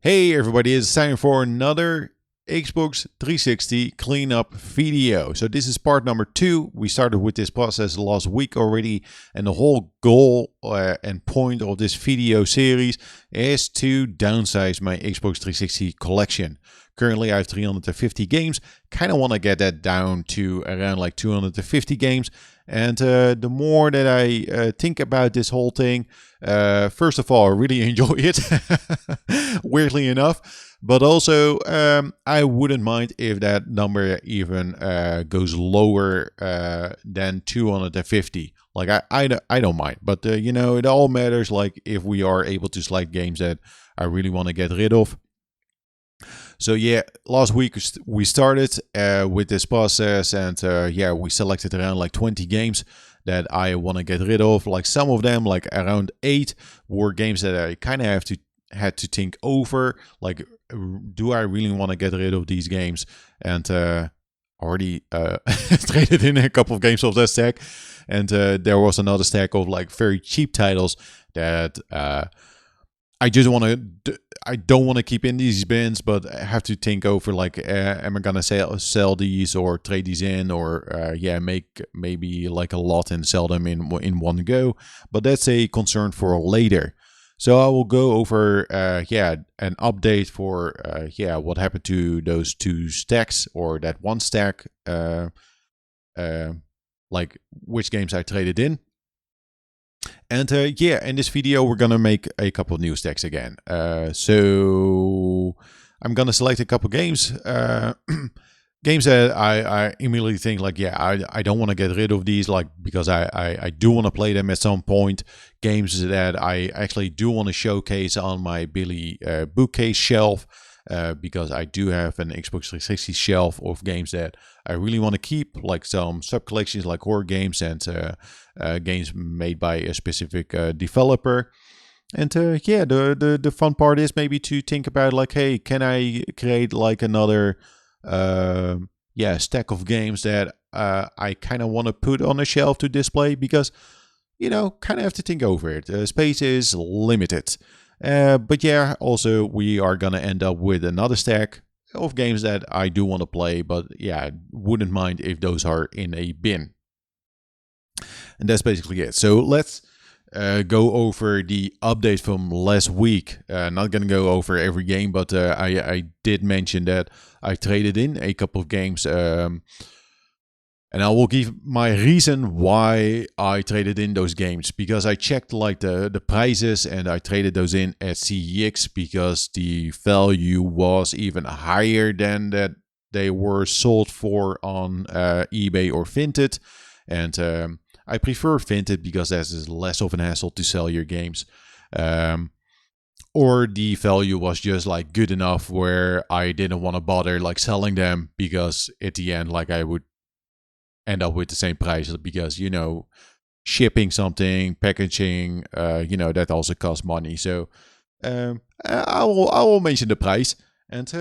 Hey everybody, it's time for another Xbox 360 cleanup video. So this is part number 2. We started with this process last week already, and the whole goal and point of this video series is to downsize my Xbox 360 collection. Currently I have 350 games, kind of want to get that down to around like 250 games. And the more that I think about this whole thing, first of all, I really enjoy it, weirdly enough. But also, I wouldn't mind if that number even goes lower than 250. Like, I don't mind. But, it all matters, like, if we are able to select games that I really want to get rid of. So yeah, last week we started with this process, and we selected around like 20 games that I want to get rid of. Like some of them, like around 8, were games that I kind of had to think over. Like, do I really want to get rid of these games? And already traded in a couple of games of that stack, and there was another stack of like very cheap titles that I don't want to keep in these bins, but I have to think over, like, am I gonna sell these or trade these in, or make maybe like a lot and sell them in one go. But that's a concern for later. So I will go over an update for what happened to those 2 stacks, or that 1 stack, like which games I traded in. And in this video, we're going to make a couple of new stacks again. So I'm going to select a couple games. Games that I immediately think like, I don't want to get rid of these, like, because I do want to play them at some point. Games that I actually do want to showcase on my Billy bookcase shelf. Because I do have an Xbox 360 shelf of games that I really want to keep, like some sub-collections like horror games and games made by a specific developer. And the fun part is maybe to think about, like, hey, can I create like another stack of games that I kind of want to put on a shelf to display, because, kind of have to think over it. Space is limited. But also we are going to end up with another stack of games that I do want to play, but I wouldn't mind if those are in a bin. And that's basically it. So let's go over the update from last week. Not going to go over every game, but I did mention that I traded in a couple of games. And I will give my reason why I traded in those games, because I checked like the prices, and I traded those in at CEX because the value was even higher than that they were sold for on eBay or Vinted. And I prefer Vinted because that is less of an hassle to sell your games. Or the value was just like good enough where I didn't want to bother like selling them, because at the end, like, I would end up with the same price, because shipping something, packaging, that also costs money. So I will mention the price, and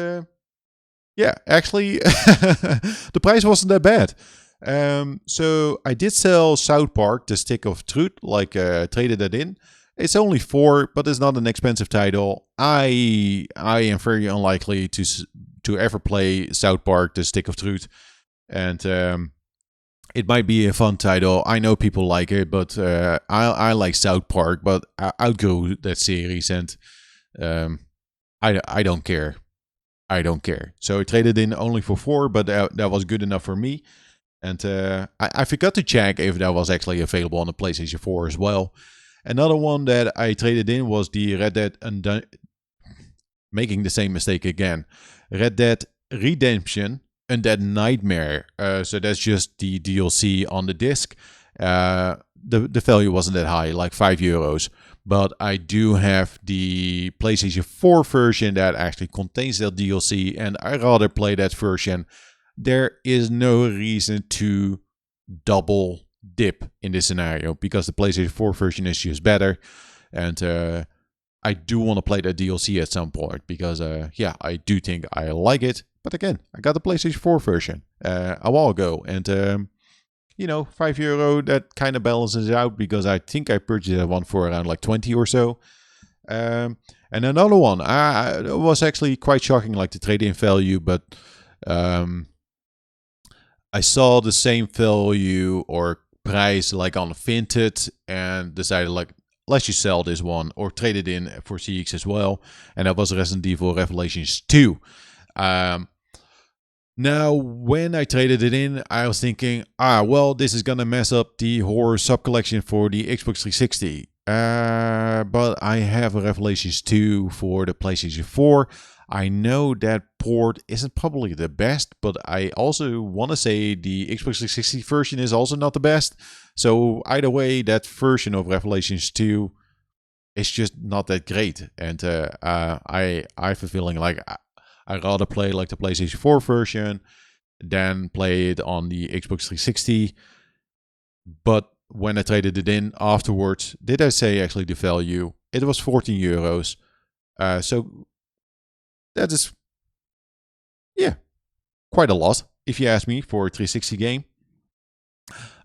actually the price wasn't that bad. So I did sell South Park: The Stick of Truth, like traded that in. It's only 4, but it's not an expensive title. I am very unlikely to ever play South Park: The Stick of Truth, and it might be a fun title. I know people like it, but I like South Park, but I outgrew that series, and I don't care. I don't care. So I traded in only for 4, but that was good enough for me. And I forgot to check if that was actually available on the PlayStation 4 as well. Another one that I traded in was the Red Dead making the same mistake again. Red Dead Redemption Undead Nightmare. So that's just the DLC on the disc. The value wasn't that high, like €5. But I do have the PlayStation 4 version that actually contains that DLC, and I'd rather play that version. There is no reason to double dip in this scenario, because the PlayStation 4 version is just better. And I do want to play that DLC at some point, because I do think I like it. But again, I got the PlayStation 4 version a while ago, and €5, that kind of balances it out, because I think I purchased that one for around like 20 or so. And another one, it was actually quite shocking, like the trade-in value, but um, I saw the same value or price like on Vinted and decided like, let's just sell this one or trade it in for CX as well. And that was Resident Evil Revelations 2. Now, when I traded it in, I was thinking, well, this is going to mess up the horror sub-collection for the Xbox 360. But I have a Revelations 2 for the PlayStation 4. I know that port isn't probably the best, but I also want to say the Xbox 360 version is also not the best. So either way, that version of Revelations 2 is just not that great. And I have a feeling like I'd rather play like the PlayStation 4 version than play it on the Xbox 360. But when I traded it in afterwards, did I say actually the value? It was 14 euros. So that is, yeah, quite a lot, if you ask me, for a 360 game.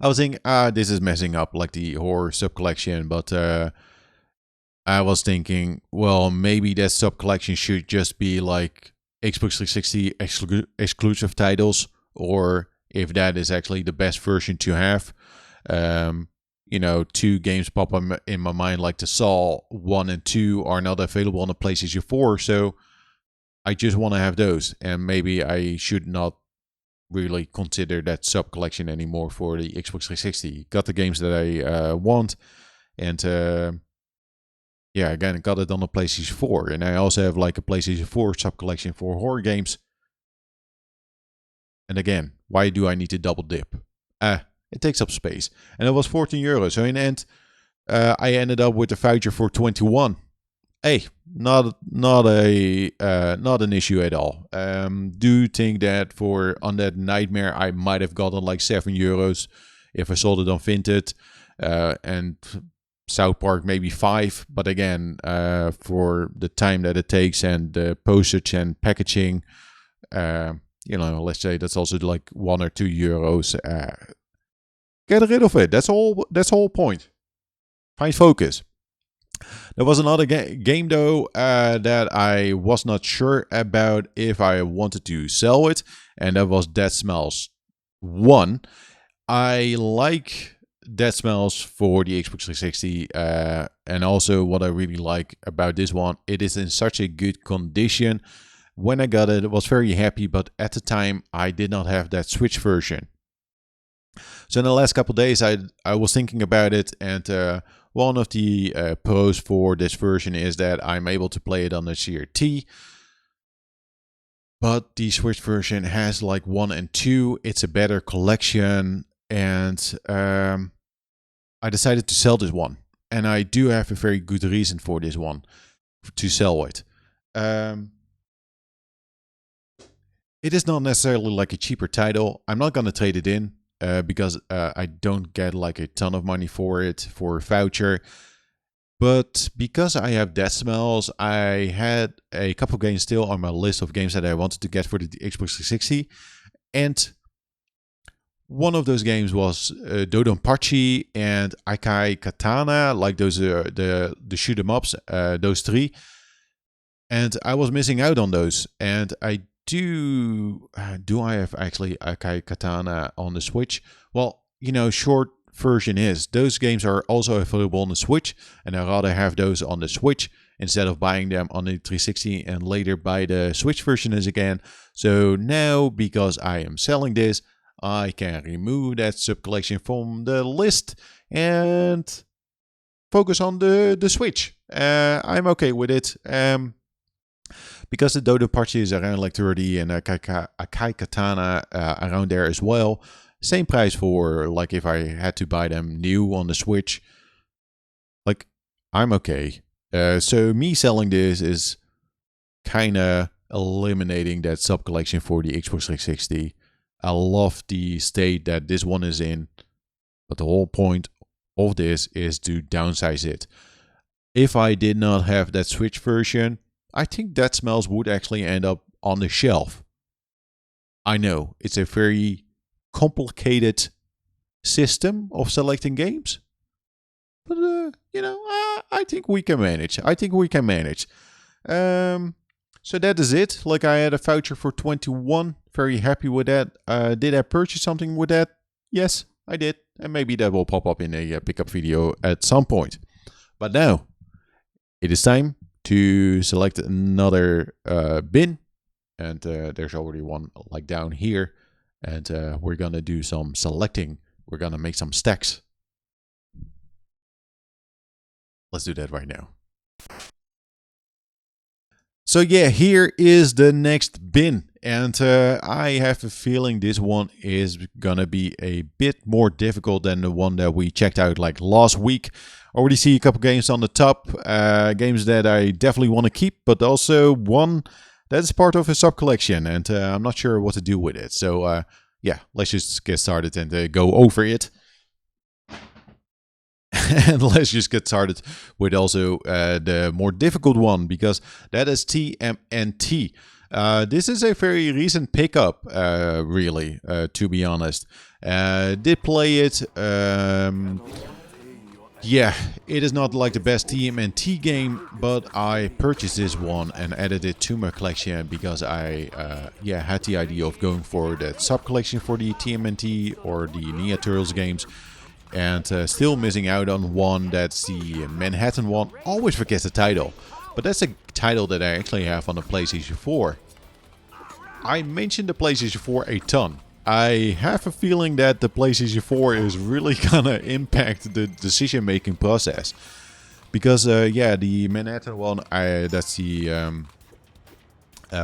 I was thinking, this is messing up like the horror sub-collection, but I was thinking, well, maybe that sub-collection should just be like Xbox 360 exclusive titles, or if that is actually the best version to have. Two games pop up in my mind, like the Saw 1 and 2 are not available on the PlayStation 4, so I just want to have those, and maybe I should not really consider that sub-collection anymore for the Xbox 360. Got the games that I want, and again, I got it on the PlayStation 4, and I also have like a PlayStation 4 sub-collection for horror games. And again, why do I need to double dip? It takes up space. And it was 14 euros. So in the end, I ended up with a voucher for 21. Hey, not an issue at all. Do think that for on that Nightmare, I might have gotten like 7 euros if I sold it on Vinted. And South Park maybe 5. But again, for the time that it takes and the postage and packaging, let's say that's also like 1 or 2 euros. Get rid of it. That's all. That's the whole point. Find focus. There was another game though that I was not sure about if I wanted to sell it, and that was Dead Smells 1. I like Dead Smells for the Xbox 360, and also what I really like about this one, it is in such a good condition. When I got it, I was very happy, but at the time I did not have that Switch version. So in the last couple of days, I was thinking about it, and one of the pros for this version is that I'm able to play it on the CRT. But the Switch version has like 1 and 2. It's a better collection, and I decided to sell this one. And I do have a very good reason for this one, to sell it. It is not necessarily like a cheaper title. I'm not going to trade it in. Because I don't get like a ton of money for it, for a voucher. But because I have Dead Smells, I had a couple games still on my list of games that I wanted to get for the Xbox 360. And one of those games was Dodonpachi and Akai Katana, like those the shoot 'em ups, those 3. And I was missing out on those, and I do I have actually Akai Katana on the Switch? Well, short version is those games are also available on the Switch, and I'd rather have those on the Switch instead of buying them on the 360 and later buy the Switch version again. So now, because I am selling this, I can remove that sub-collection from the list and focus on the Switch. I'm okay with it. Because the Dodonpachi is around like 30 and Akai Katana around there as well. Same price for like if I had to buy them new on the Switch. Like, I'm okay. So me selling this is kind of eliminating that sub-collection for the Xbox 360. I love the state that this one is in. But the whole point of this is to downsize it. If I did not have that Switch version, I think Dead Smells would actually end up on the shelf. I know, it's a very complicated system of selecting games. But, I think we can manage. So that is it. Like, I had a voucher for 21. Very happy with that. Did I purchase something with that? Yes, I did. And maybe that will pop up in a pickup video at some point. But now, it is time to select another bin. And there's already one like down here. And we're going to do some selecting. We're going to make some stacks. Let's do that right now. So yeah, here is the next bin. And I have a feeling this one is gonna be a bit more difficult than the one that we checked out like last week. Already see a couple games on the top, games that I definitely want to keep, but also one that is part of a sub collection, and I'm not sure what to do with it. So yeah, let's just get started and go over it. And let's just get started with also the more difficult one, because that is TMNT. This is a very recent pickup, really, to be honest. Did play it. Yeah, it is not like the best TMNT game, but I purchased this one and added it to my collection because I had the idea of going for that sub collection for the TMNT or the Ninja Turtles games. And still missing out on one, that's the Manhattan one. Always forget the title. But that's a title that I actually have on the PlayStation 4. I mentioned the PlayStation 4 a ton. I have a feeling that the PlayStation 4 is really gonna impact the decision-making process. Because, yeah, the Manhattan one, that's the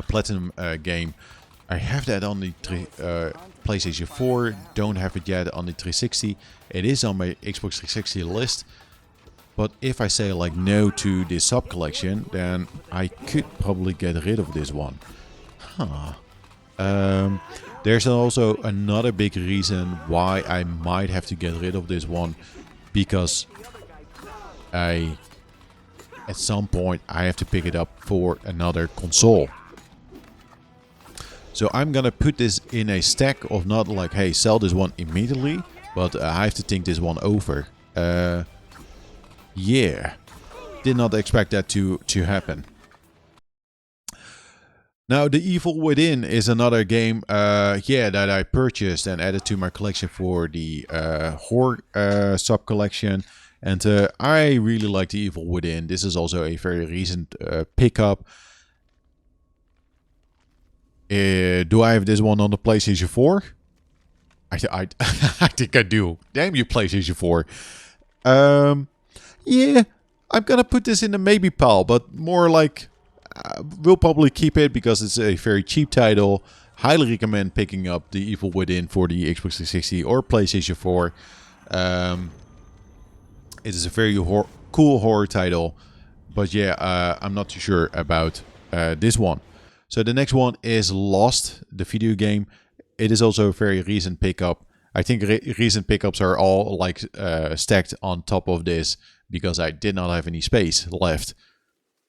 Platinum game. I have that on the PlayStation 4, don't have it yet on the 360. It is on my Xbox 360 list. But if I say like no to this sub collection, then I could probably get rid of this one. Huh. There's also another big reason why I might have to get rid of this one. Because at some point I have to pick it up for another console. So I'm gonna put this in a stack of not like, hey, sell this one immediately, but I have to think this one over. Yeah, did not expect that to happen. Now, The Evil Within is another game, that I purchased and added to my collection for the horror sub collection. And I really like The Evil Within. This is also a very recent pickup. Do I have this one on the PlayStation 4? I think I do. Damn you, PlayStation 4. Yeah, I'm gonna put this in the maybe pile, but more like we'll probably keep it because it's a very cheap title. Highly recommend picking up The Evil Within for the Xbox 360 or PlayStation 4. It is a very cool horror title, but yeah, I'm not too sure about this one. So the next one is Lost, the video game. It is also a very recent pickup. I think recent pickups are all like stacked on top of this because I did not have any space left.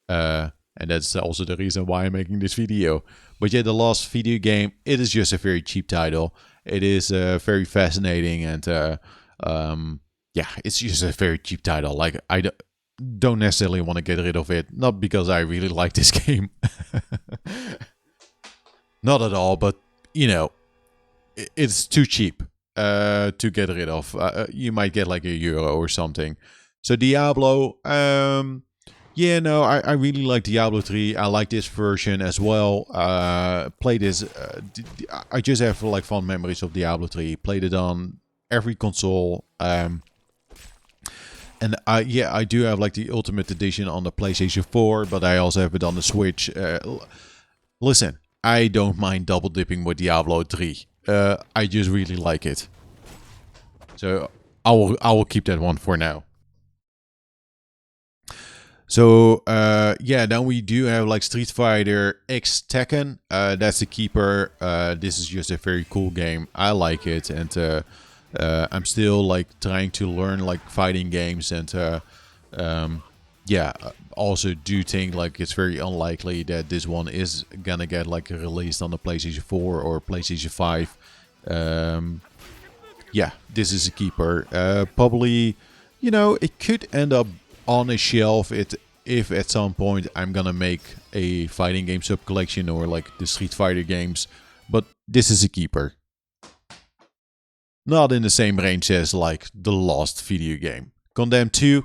And that's also the reason why I'm making this video. But yeah, the Lost video game, it is just a very cheap title. It is very fascinating and yeah, it's just a very cheap title. Like, I don't necessarily want to get rid of it. Not because I really like this game. Not at all, but, you know, it's too cheap to get rid of. You might get like €1 or something. So Diablo, yeah, no, I really like Diablo 3. I like this version as well. Play this. I just have like fond memories of Diablo 3. Played it on every console. And yeah, I do have like the Ultimate Edition on the PlayStation 4, but I also have it on the Switch. Listen, I don't mind double dipping with Diablo 3. I just really like it. So I will keep that one for now. So yeah, then we do have like Street Fighter X Tekken. That's the keeper. This is just a very cool game. I like it, and I'm still like trying to learn like fighting games, and yeah, also do think like it's very unlikely that this one is gonna get like released on the PlayStation 4 or PlayStation 5. Yeah, this is a keeper. Probably, you know, it could end up on a shelf. if at some point I'm gonna make a fighting game sub collection or like the Street Fighter games, but this is a keeper. Not in the same range as like the Lost video game. Condemned 2,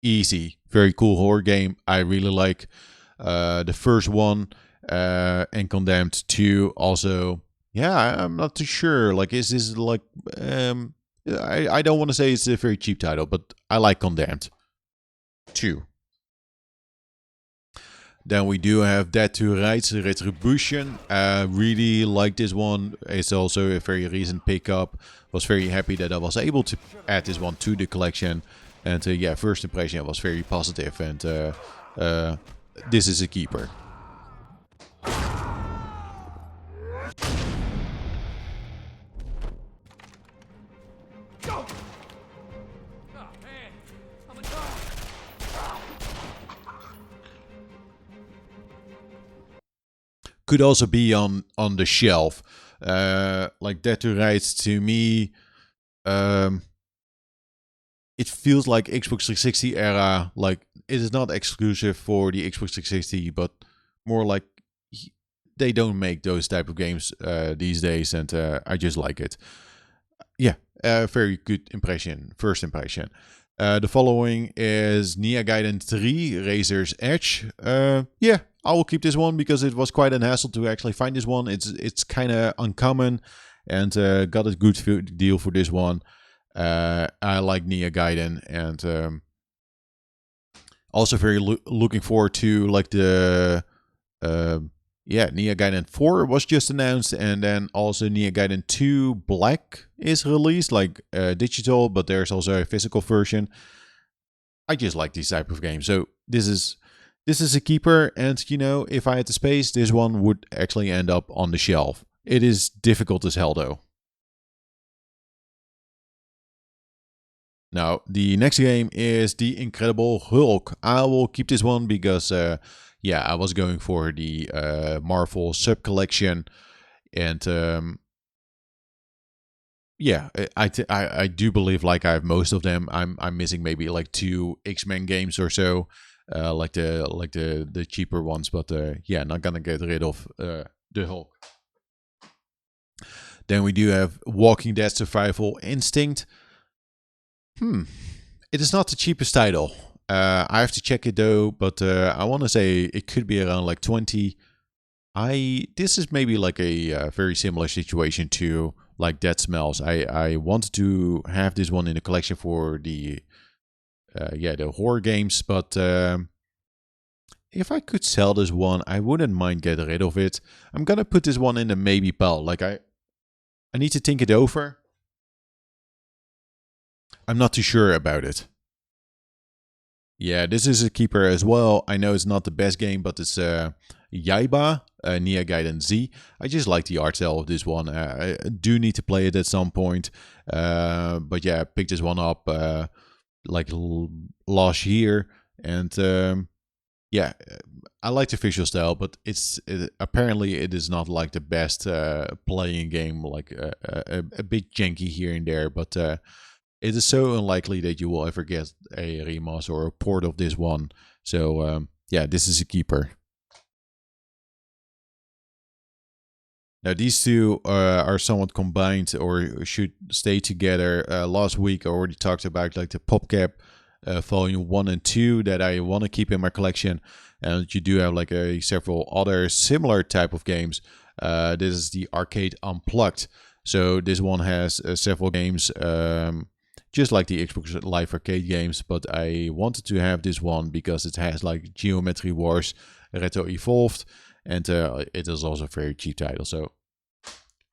easy, very cool horror game. I really like the first one, and Condemned 2 also. Yeah, I'm not too sure. Like, is this like I don't want to say it's a very cheap title, but I like Condemned 2. Then we do have Dead to Rights Retribution. Really like this one. It's also a very recent pickup. Was very happy that I was able to add this one to the collection. And yeah, first impression was very positive. And this is a keeper. Could also be on the shelf. Like Dead to Rights to me, it feels like Xbox 360 era. Like it is not exclusive for the Xbox 360, but more like they don't make those type of games these days, and I just like it. Yeah, very good impression, first impression. The following is Nia Gaiden 3 Razor's Edge. Yeah, I will keep this one because it was quite a hassle to actually find this one. It's kind of uncommon, and got a good deal for this one. I like Nia Gaiden, and also very looking forward to like the Nia Gaiden 4 was just announced, and then also Nia Gaiden 2 Black is released, like digital, but there's also a physical version. I just like these type of games, so this is a keeper, and you know, if I had the space, this one would actually end up on the shelf. It is difficult as hell though. Now, the next game is The Incredible Hulk. I will keep this one because yeah, I was going for the Marvel sub collection, and yeah, I do believe like I have most of them. I'm missing maybe like 2 X-Men games or so, like the cheaper ones, but yeah, not gonna get rid of the Hulk. Then we do have Walking Dead Survival Instinct. It is not the cheapest title. I have to check it though, but I want to say it could be around like 20. This is maybe like a very similar situation to like Dead Smells. I wanted to have this one in the collection for the the horror games, but if I could sell this one, I wouldn't mind getting rid of it. I'm gonna put this one in the maybe pile. Like I need to think it over. I'm not too sure about it. Yeah, this is a keeper as well. I know it's not the best game, but it's Yaiba, Nia Gaiden Z. I just like the art style of this one. I do need to play it at some point. But yeah, I picked this one up like last year. And yeah, I like the visual style, but apparently it is not like the best playing game. Like a bit janky here and there, but it is so unlikely that you will ever get a remaster or a port of this one. So yeah, this is a keeper. Now these two are somewhat combined or should stay together. Last week I already talked about like the PopCap Volume 1 and 2 that I want to keep in my collection. And you do have like several other similar type of games. This is the Arcade Unplugged. So this one has several games, just like the Xbox Live Arcade games, but I wanted to have this one because it has like Geometry Wars Retro Evolved, and it is also a very cheap title, so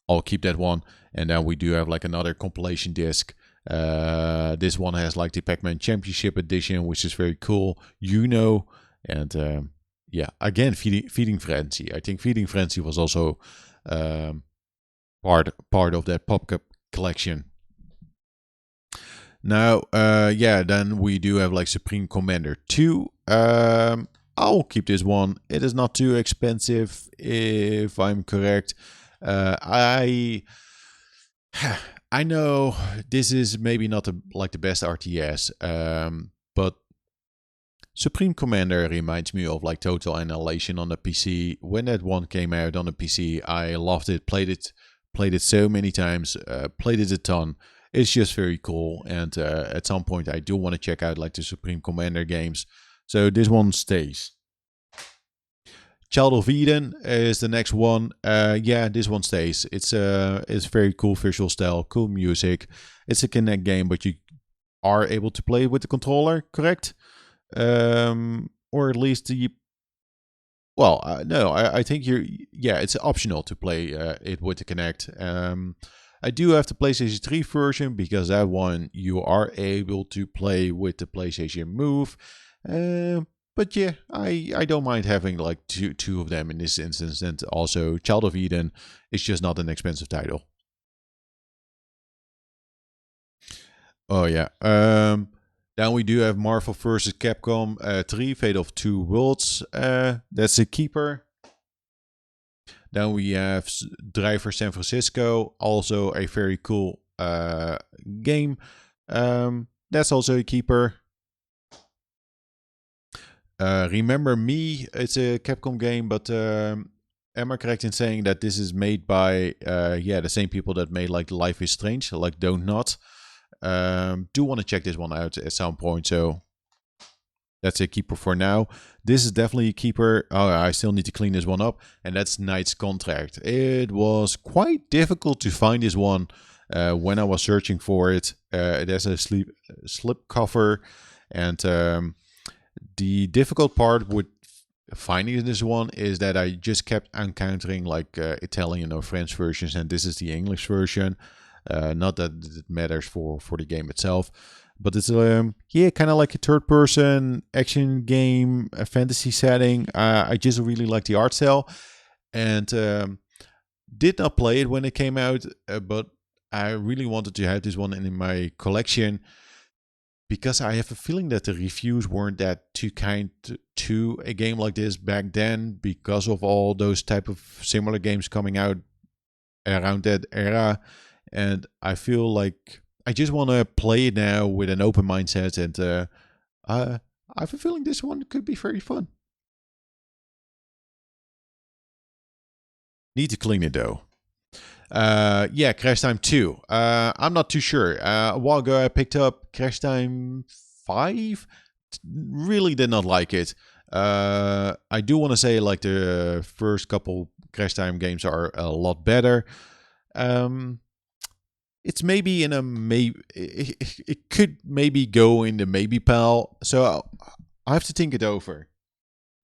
I'll keep that one. And then we do have like another compilation disc. This one has like the Pac-Man Championship Edition, which is very cool, and yeah, again, Feeding Frenzy. I think Feeding Frenzy was also part of that PopCap collection. Now, yeah, then we do have like Supreme Commander 2. I'll keep this one. It is not too expensive, if I'm correct. I know this is maybe not like the best RTS, but Supreme Commander reminds me of like Total Annihilation on the PC. When that one came out on the PC, I loved it, played it so many times, played it a ton. It's just very cool, and at some point I do want to check out like the Supreme Commander games. So this one stays. Child of Eden is the next one. Yeah, this one stays. It's very cool visual style, cool music. It's a Kinect game, but you are able to play with the controller, correct? Or at least the well, no, I think you're. Yeah, it's optional to play it with the Kinect. I do have the PlayStation 3 version because that one you are able to play with the PlayStation Move. But yeah, I don't mind having like two of them in this instance. And also, Child of Eden is just not an expensive title. Oh yeah. Then we do have Marvel vs. Capcom 3, Fate of Two Worlds. That's a keeper. Then we have Driver San Francisco, also a very cool game. That's also a keeper. Remember Me, it's a Capcom game, but am I correct in saying that this is made by the same people that made like Life is Strange, like Don't Not? Do want to check this one out at some point, so that's a keeper for now. This is definitely a keeper. Oh, I still need to clean this one up, and that's Knight's Contract. It was quite difficult to find this one when I was searching for it. It has a slip cover, and the difficult part with finding this one is that I just kept encountering like Italian or French versions, and this is the English version. Not that it matters for the game itself, but it's kind of like a third-person action game, a fantasy setting. I just really like the art style, and did not play it when it came out, but I really wanted to have this one in my collection because I have a feeling that the reviews weren't that too kind to a game like this back then because of all those type of similar games coming out around that era. And I feel like I just want to play it now with an open mindset, and I have a feeling this one could be very fun. Need to clean it though. Crash Time 2. I'm not too sure. A while ago I picked up Crash Time 5. Really did not like it. I do want to say like the first couple Crash Time games are a lot better. It's maybe in a maybe. It could maybe go in the maybe pile. So I have to think it over.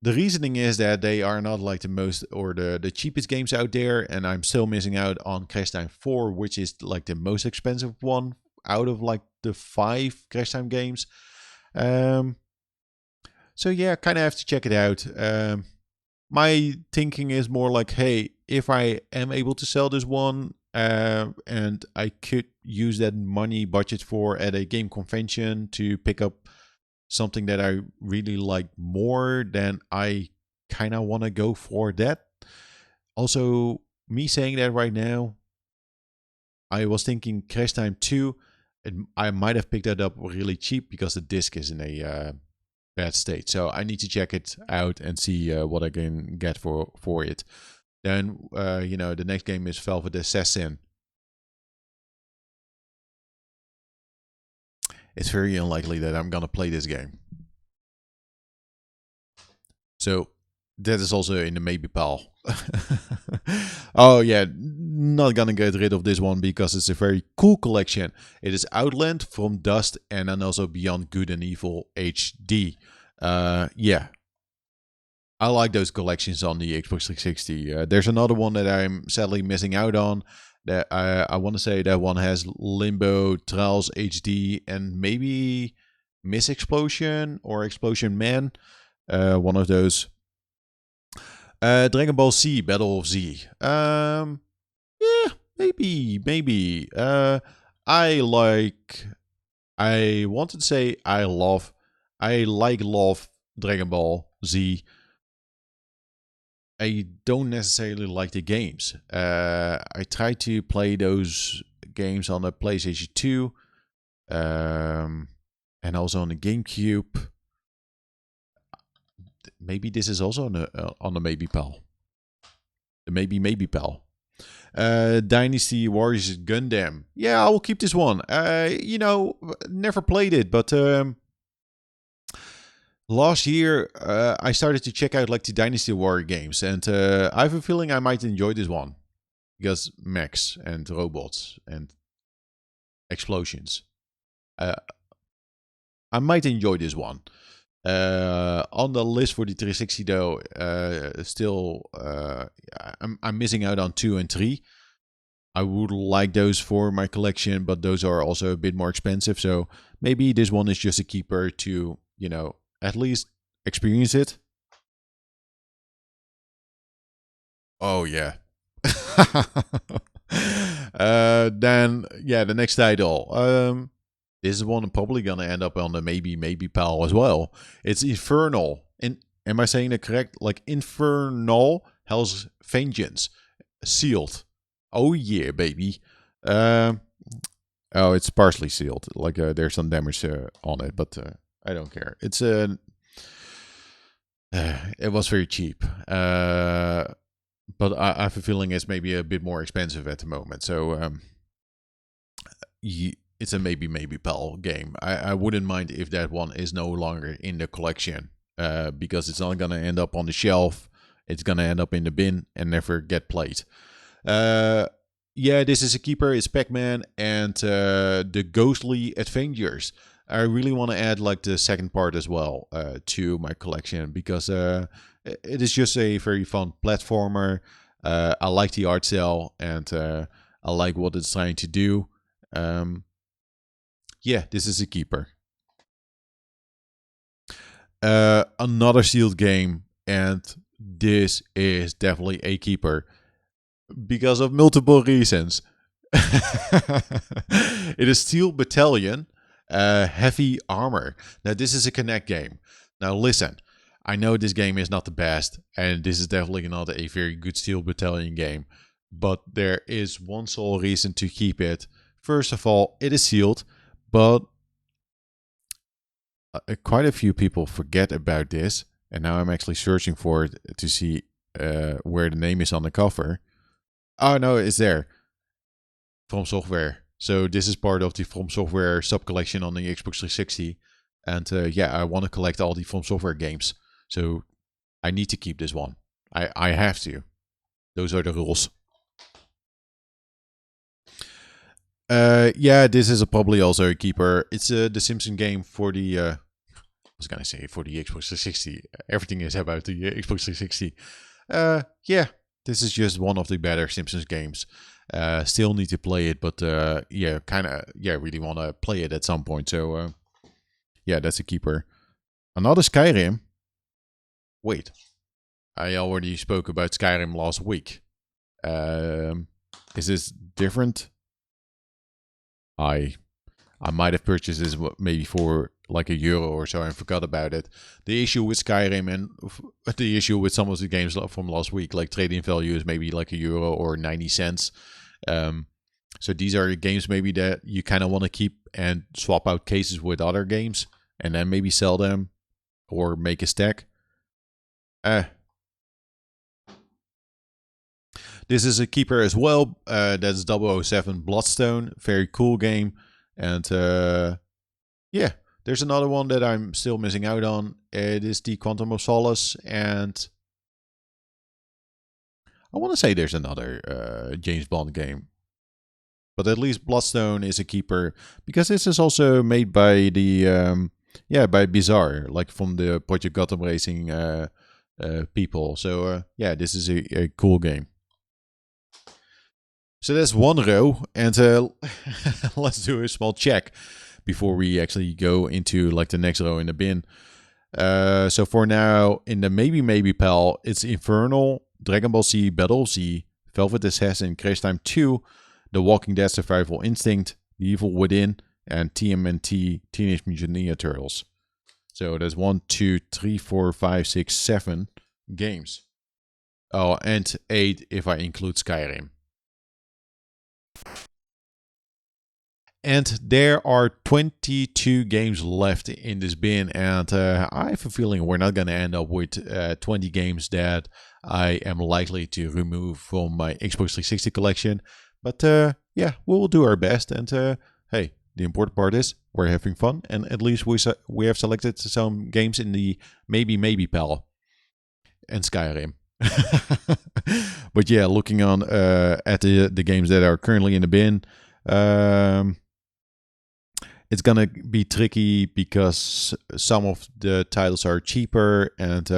The reasoning is that they are not like the most or the cheapest games out there, and I'm still missing out on Crash Time 4, which is like the most expensive one out of like the 5 Crash Time games. So yeah, kind of have to check it out. My thinking is more like, hey, if I am able to sell this one, and I could use that money budget for at a game convention to pick up something that I really like more, then I kind of want to go for that. Also, me saying that right now, I was thinking Crash Time 2, I might have picked that up really cheap because the disc is in a bad state. So I need to check it out and see what I can get for it. Then, the next game is Velvet Assassin. It's very unlikely that I'm going to play this game. So that is also in the maybe pile. Oh yeah, not gonna get rid of this one because it's a very cool collection. It is Outland, From Dust, and then also Beyond Good and Evil HD. Yeah, I like those collections on the Xbox 360. There's another one that I'm sadly missing out on. That I want to say that one has Limbo, Trials HD, and maybe Miss Explosion or Explosion Man. One of those. Dragon Ball Z, Battle of Z. Yeah, maybe. I like. I wanted to say I love Dragon Ball Z. I don't necessarily like the games. I tried to play those games on the PlayStation 2, and also on the GameCube. maybe this is also on the maybe pal. The maybe pal. Dynasty Warriors Gundam. Yeah, I will keep this one. Never played it, but last year I started to check out like the Dynasty Warrior games, and I have a feeling I might enjoy this one because mechs and robots and explosions. I might enjoy this one. On the list for the 360 though, still I'm missing out on 2 and 3. I would like those for my collection, but those are also a bit more expensive. So maybe this one is just a keeper to, at least experience it. Oh yeah. Then yeah, the next title. This is one I'm probably gonna end up on the maybe pal as well. It's Infernal. Am I saying it correct? Like Infernal Hell's Vengeance. Sealed. Oh yeah, baby. Um, oh, it's partially sealed. Like there's some damage on it, but I don't care. It's it was very cheap. But I have a feeling it's maybe a bit more expensive at the moment. So it's a maybe pal game. I wouldn't mind if that one is no longer in the collection, because it's not gonna end up on the shelf. It's gonna end up in the bin and never get played. Yeah, this is a keeper. It's Pac-Man and the Ghostly Adventures. I really want to add like the second part as well to my collection because it is just a very fun platformer. I like the art style and I like what it's trying to do. Yeah, this is a keeper. Another sealed game, and this is definitely a keeper because of multiple reasons. It is Steel Battalion Heavy Armor. Now, this is a Connect game. Now, listen, I know this game is not the best, and this is definitely not a very good Steel Battalion game, but there is one sole reason to keep it. First of all, it is sealed, but quite a few people forget about this, and now I'm actually searching for it to see where the name is on the cover. Oh no, it's there. From Software. So this is part of the From Software sub collection on the Xbox 360, and yeah, I want to collect all the From Software games. So I need to keep this one. I have to. Those are the rules. Yeah, this is probably also a keeper. It's the Simpson game for the. I was gonna say for the Xbox 360. Everything is about the Xbox 360. Yeah, this is just one of the better Simpsons games. Still need to play it, but yeah, really want to play it at some point. So yeah, that's a keeper. Another Skyrim. Wait, I already spoke about Skyrim last week. Is this different? I might have purchased this maybe for like €1 or so and forgot about it. The issue with Skyrim and the issue with some of the games from last week, like trading value is maybe like €1 or 90 cents. So these are the games maybe that you kind of want to keep and swap out cases with other games and then maybe sell them or make a stack. This is a keeper as well. That's 007 Bloodstone. Very cool game. And yeah, there's another one that I'm still missing out on. It is the Quantum of Solace. And I want to say there's another James Bond game. But at least Bloodstone is a keeper because this is also made by the by Bizarre, like from the Project Gotham Racing people. So yeah, this is a cool game. So that's one row, and let's do a small check before we actually go into like the next row in the bin. So for now, in the maybe pal, it's Infernal, Dragon Ball Z, Battle Z, Velvet Assassin, Crash Time 2, The Walking Dead Survival Instinct, The Evil Within, and TMNT, Teenage Mutant Ninja Turtles. So there's 1, 2, 3, 4, 5, 6, 7 games. Oh, and 8 if I include Skyrim. And there are 22 games left in this bin, and I have a feeling we're not going to end up with 20 games that I am likely to remove from my Xbox 360 collection. But yeah, we will do our best. And hey, the important part is we're having fun, and at least we have selected some games in the maybe pal and Skyrim. But yeah, looking on at the games that are currently in the bin. It's gonna be tricky because some of the titles are cheaper, and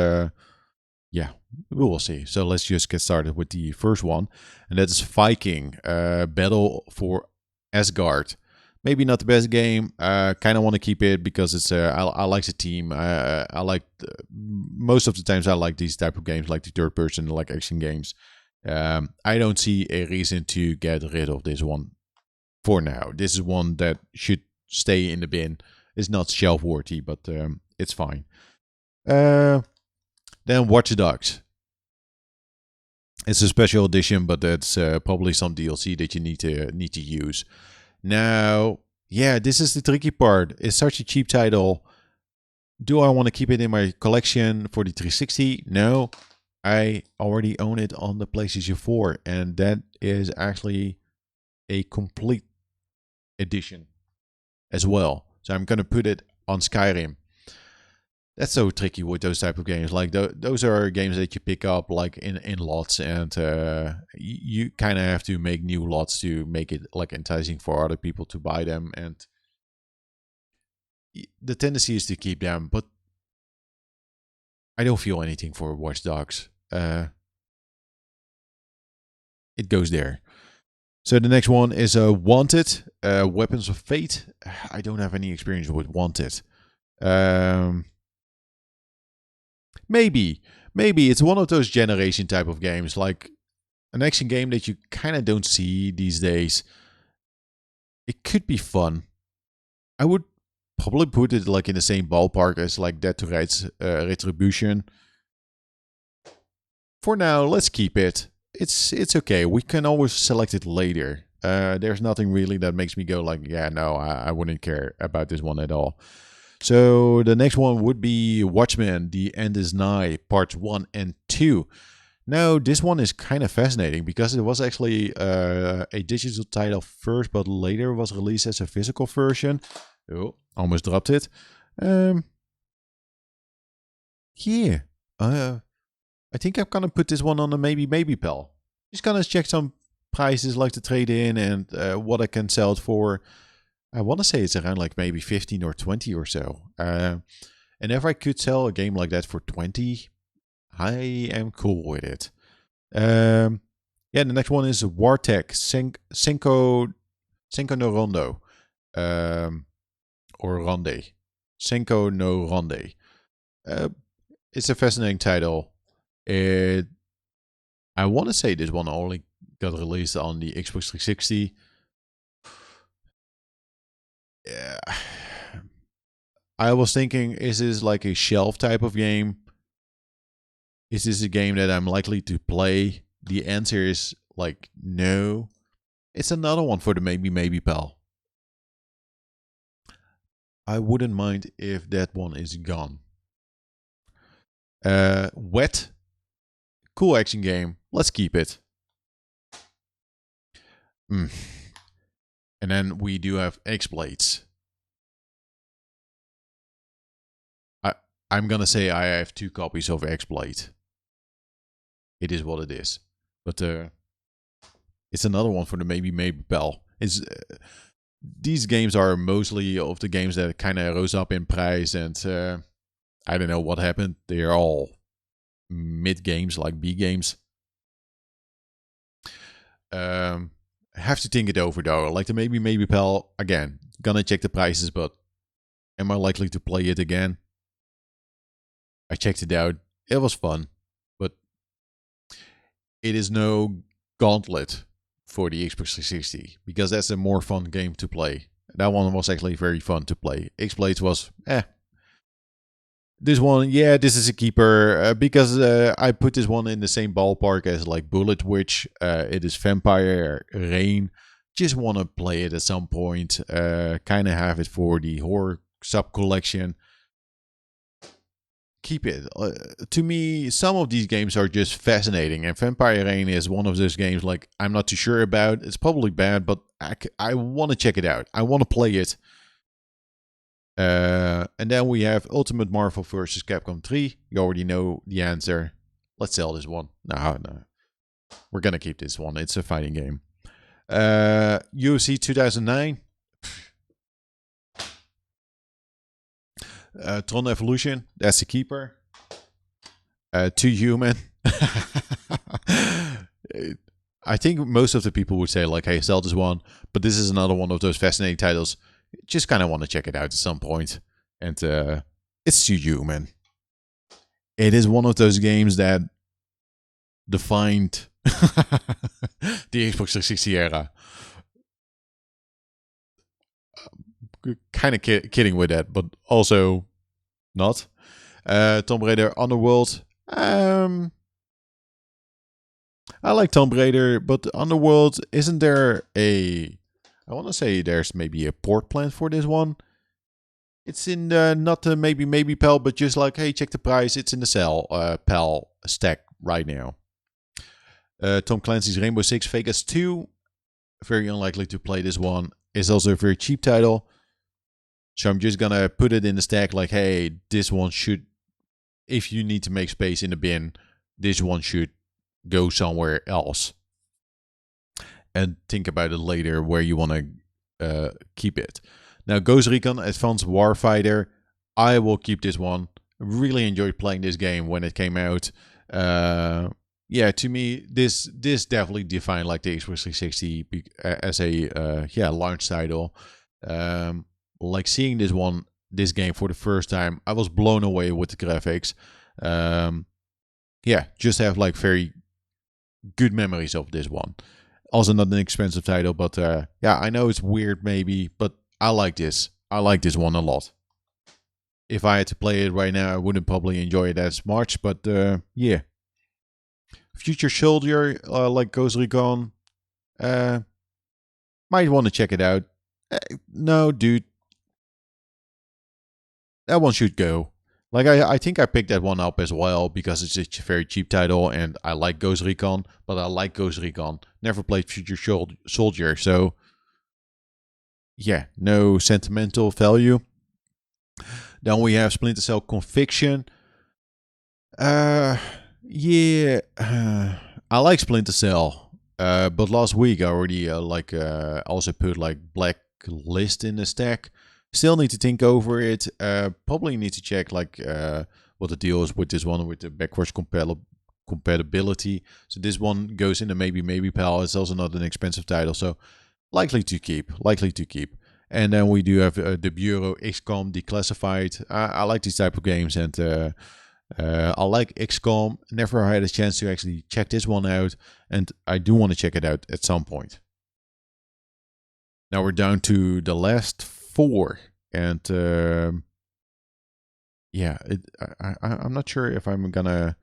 yeah, we will see. So let's just get started with the first one, and that is Viking Battle for Asgard. Maybe not the best game. Kind of want to keep it because it's I like the team. I like most of the times I like these type of games, like the third person, like action games. I don't see a reason to get rid of this one for now. This is one that should stay in the bin. It's not shelf worthy, but it's fine. Then Watch Dogs. It's a special edition, but that's probably some DLC that you need to use. Now, yeah, this is the tricky part. It's such a cheap title. Do I want to keep it in my collection for the 360? No, I already own it on the PlayStation 4, and that is actually a complete edition as well. So I'm gonna put it on Skyrim. That's so tricky with those type of games. Like those are games that you pick up like in lots, and you kind of have to make new lots to make it like enticing for other people to buy them. And the tendency is to keep them, but I don't feel anything for Watch Dogs. It goes there. So the next one is Wanted, Weapons of Fate. I don't have any experience with Wanted. Maybe it's one of those generation type of games, like an action game that you kind of don't see these days. It could be fun. I would probably put it like in the same ballpark as like Dead to Rights Retribution. For now, let's keep it. It's okay. We can always select it later. There's nothing really that makes me go like, yeah, no, I wouldn't care about this one at all. So the next one would be Watchmen, The End is Nigh, Parts 1 and 2. Now, this one is kind of fascinating because it was actually a digital title first, but later was released as a physical version. Oh, almost dropped it. Yeah. I think I'm gonna put this one on a maybe pal. Just gonna check some prices like the trade in and what I can sell it for. I want to say it's around like maybe 15 or 20 or so. And if I could sell a game like that for 20, I am cool with it. Yeah, the next one is Wartech Cinco no Rondo. Or Ronde. Cinco no Ronde. It's a fascinating title. I want to say this one only got released on the Xbox 360. Yeah. I was thinking, is this like a shelf type of game? Is this a game that I'm likely to play? The answer is like no. It's another one for the maybe pal. I wouldn't mind if that one is gone. Wet. Cool action game. Let's keep it. And then we do have X-Blades. I'm gonna say I have 2 copies of X-Blade. It is what it is. But it's another one for the maybe pal. These games are mostly of the games that kind of rose up in price, and I don't know what happened. They are all mid games, like B games. Have to think it over though. Like the maybe pal again. Gonna check the prices, but am I likely to play it again? I checked it out. It was fun, but it is no Gauntlet for the Xbox 360 because that's a more fun game to play. That one was actually very fun to play. X-Blades was This one, yeah, this is a keeper because I put this one in the same ballpark as like Bullet Witch. It is Vampire Rain. just want to play it at some point. Kind of have it for the horror sub collection. Keep it. To me, some of these games are just fascinating, and Vampire Rain is one of those games like I'm not too sure about. It's probably bad, but I want to check it out. I want to play it. And then we have Ultimate Marvel vs. Capcom 3. You already know the answer. Let's sell this one. No. We're going to keep this one. It's a fighting game. UFC 2009. Tron Evolution. That's the keeper. Too Human. I think most of the people would say like, hey, sell this one. But this is another one of those fascinating titles. Just kind of want to check it out at some point. And it's Too Human. It is one of those games that defined the Xbox 360 era. Kind of kidding with that, but also not. Tomb Raider Underworld. I like Tomb Raider, but Underworld, isn't there a... I want to say there's maybe a port plan for this one. It's in not the maybe PAL, but just like, hey, check the price. It's in the PAL stack right now. Tom Clancy's Rainbow Six Vegas 2. Very unlikely to play this one. It's also a very cheap title. So I'm just going to put it in the stack like, hey, this one should, if you need to make space in the bin, this one should go somewhere else. And think about it later where you want to keep it. Now, Ghost Recon Advanced Warfighter. I will keep this one. Really enjoyed playing this game when it came out. Yeah, to me, this definitely defined like the Xbox 360 as a launch title. Like seeing this game for the first time, I was blown away with the graphics. Yeah, just have like very good memories of this one. Also not an expensive title, but yeah, I know it's weird maybe, but I like this. I like this one a lot. If I had to play it right now, I wouldn't probably enjoy it as much, but yeah. Future Soldier, like Ghost Recon, might want to check it out. No, dude. That one should go. Like, I think I picked that one up as well because it's a very cheap title and I like Ghost Recon, but I like Ghost Recon. Never played Future Soldier, so yeah, no sentimental value. Then we have Splinter Cell Conviction. Yeah, I like Splinter Cell, but last week I already also put like Blacklist in the stack. Still need to think over it. Probably need to check like what the deal is with this one with the backwards compatibility. So this one goes in the maybe PAL. It's also not an expensive title, so likely to keep. And then we do have the Bureau XCOM Declassified. I like these type of games, and I like XCOM. Never had a chance to actually check this one out, and I do want to check it out at some point. Now we're down to the last 4, and yeah, I'm not sure if I'm gonna.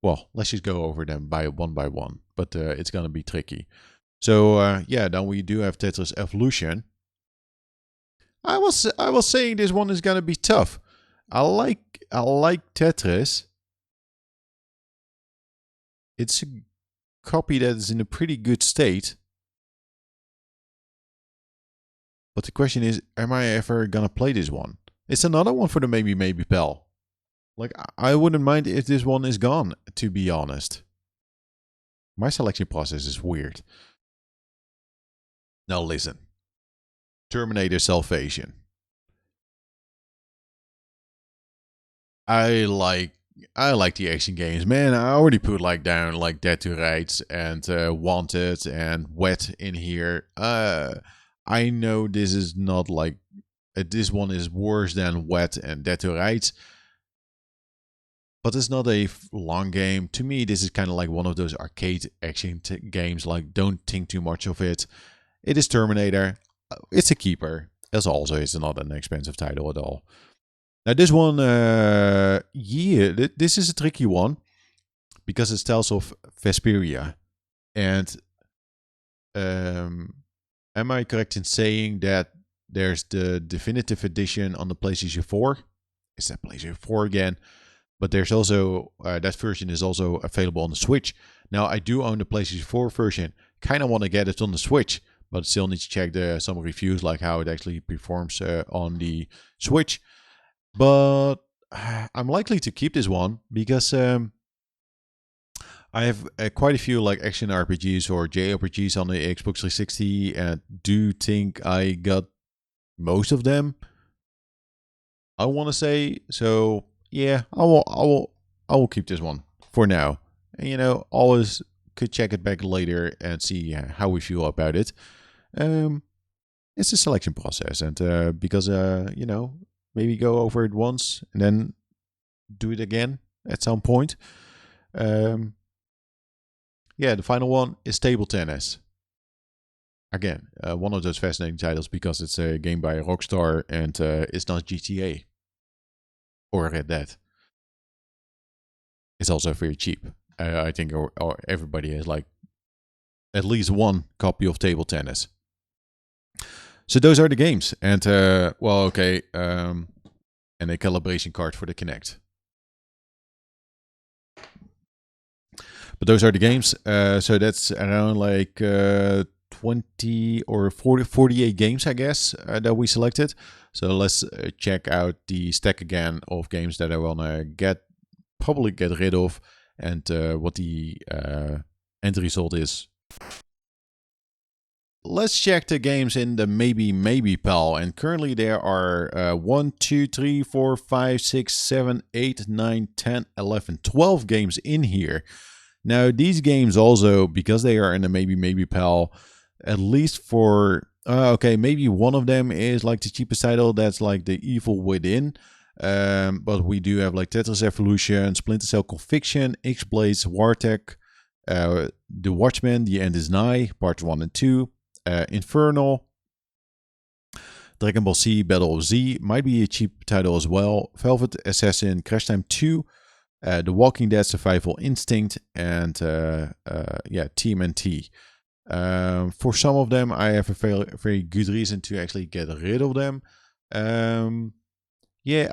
Well, let's just go over them by one, but it's gonna be tricky. So yeah, then we do have Tetris Evolution. I was saying this one is gonna be tough. I like Tetris. It's a copy that is in a pretty good state. But the question is, am I ever gonna play this one? It's another one for the maybe PAL. Like, I wouldn't mind if this one is gone, to be honest. My selection process is weird. Now listen. Terminator Salvation. I like the action games, man. I already put like down like Dead to Rights and Wanted and Wet in here. I know this is not like this one is worse than Wet and Dead to Rights, but it's not a long game. To me, this is kind of like one of those arcade action games. Like, don't think too much of it. It is Terminator. It's a keeper. As also, it's not an expensive title at all. Now this one, yeah, this is a tricky one because it tells of Vesperia, and Am I correct in saying that there's the definitive edition on the PlayStation 4? Is that PlayStation 4 again? But there's also that version is also available on the Switch. Now I do own the PlayStation 4 version. Kind of want to get it on the Switch, but still need to check some reviews, like how it actually performs on the Switch. But I'm likely to keep this one because I have quite a few like action RPGs or JRPGs on the Xbox 360, and do think I got most of them, I want to say. So yeah, I will keep this one for now. And always could check it back later and see how we feel about it. It's a selection process, and because maybe go over it once and then do it again at some point. Yeah, the final one is Table Tennis. Again, one of those fascinating titles because it's a game by Rockstar and it's not GTA or Red Dead. It's also very cheap. I think or everybody has like at least one copy of Table Tennis. So those are the games, and and a calibration card for the Kinect. But those are the games. So that's around like 20 or 48 games, I guess, that we selected. So let's check out the stack again of games that I want to probably get rid of, and what the end result is. Let's check the games in the maybe pile, and currently there are 1, 2, 3, 4, 5, 6, 7, 8, 9, 10, 11, 12 games in here. Now these games also, because they are in the maybe pile, at least for maybe one of them is like the cheapest title, that's like The Evil Within. But we do have like Tetris Evolution, Splinter Cell Conviction, X-Blades, Wartech, The Watchmen, The End Is Nigh, Parts 1 and 2, Infernal, Dragon Ball Z, Battle of Z, might be a cheap title as well, Velvet Assassin, Crash Time 2, The Walking Dead Survival Instinct, and TMNT. For some of them, I have a very good reason to actually get rid of them. I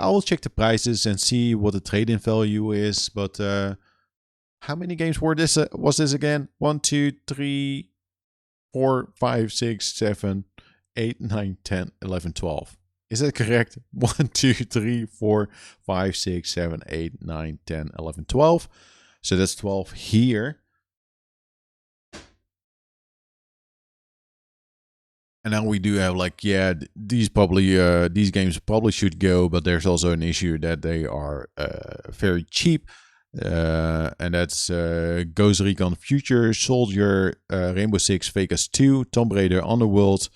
will check the prices and see what the trade-in value is. But how many games was this again? 1, 2, 3, 4, 5, 6, 7, 8, 9, 10, 11, 12. Is that correct? 1, 2, 3, 4, 5, 6, 7, 8, 9, 10, 11, 12. So that's 12 here. And now we do have these games probably should go, but there's also an issue that they are very cheap. And that's Ghost Recon Future Soldier, Rainbow Six Vegas 2, Tomb Raider Underworld,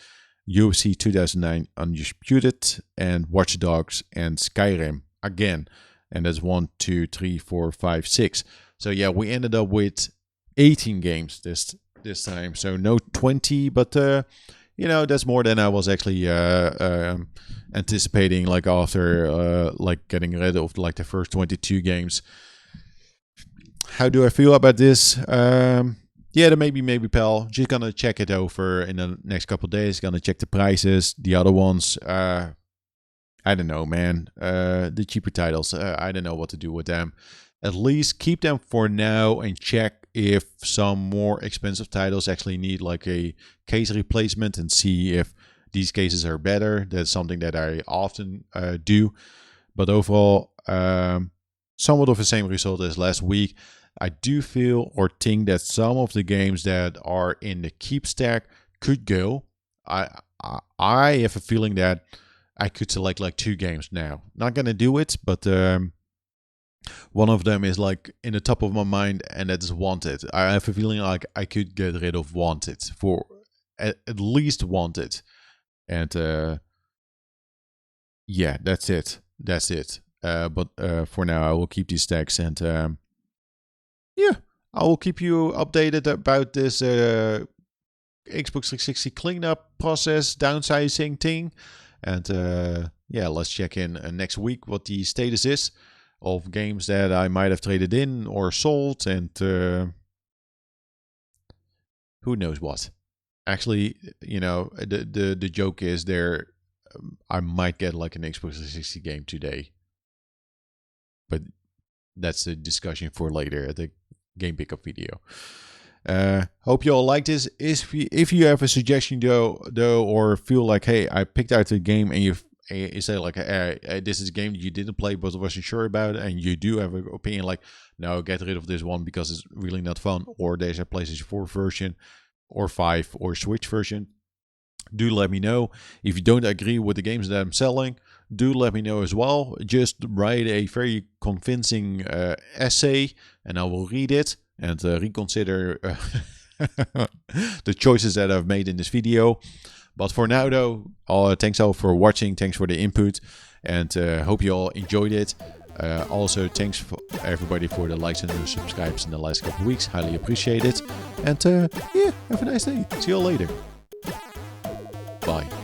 UFC 2009 Undisputed, and Watch Dogs and Skyrim again. And that's 1, 2, 3, 4, 5, 6. So yeah, we ended up with 18 games this time. So no 20, but that's more than I was actually anticipating. Like after getting rid of like the first 22 games. How do I feel about this? The maybe pal. Just gonna check it over in the next couple of days. Gonna check the prices. The other ones, I don't know, man. The cheaper titles, I don't know what to do with them. At least keep them for now and check if some more expensive titles actually need like a case replacement, and see if these cases are better. That's something that I often do. But overall, somewhat of the same result as last week. I do feel or think that some of the games that are in the keep stack could go. I have a feeling that I could select like 2 games now. Not gonna do it, but one of them is like in the top of my mind, and that is Wanted. I have a feeling like I could get rid of Wanted for at least Wanted, and that's it. But for now, I will keep these stacks, and I will keep you updated about this Xbox 360 cleanup process, downsizing thing. And let's check in next week what the status is of games that I might have traded in or sold, and who knows what. actually, the joke is there. I might get like an Xbox 360 game today, but that's a discussion for later at the game pickup video. Hope you all like this. If you have a suggestion though, or feel like, hey, I picked out a game and you say like, this is a game that you didn't play but wasn't sure about, and you do have an opinion like, no, get rid of this one because it's really not fun, or there's a PlayStation 4 version or 5 or Switch version, do let me know. If you don't agree with the games that I'm selling, do let me know as well. Just write a very convincing essay and I will read it and reconsider the choices that I've made in this video. But for now though, thanks all for watching, thanks for the input, and hope you all enjoyed it. Also, thanks for everybody for the likes and the subscribes in the last couple of weeks, highly appreciate it. And yeah, have a nice day, see you all later. Bye.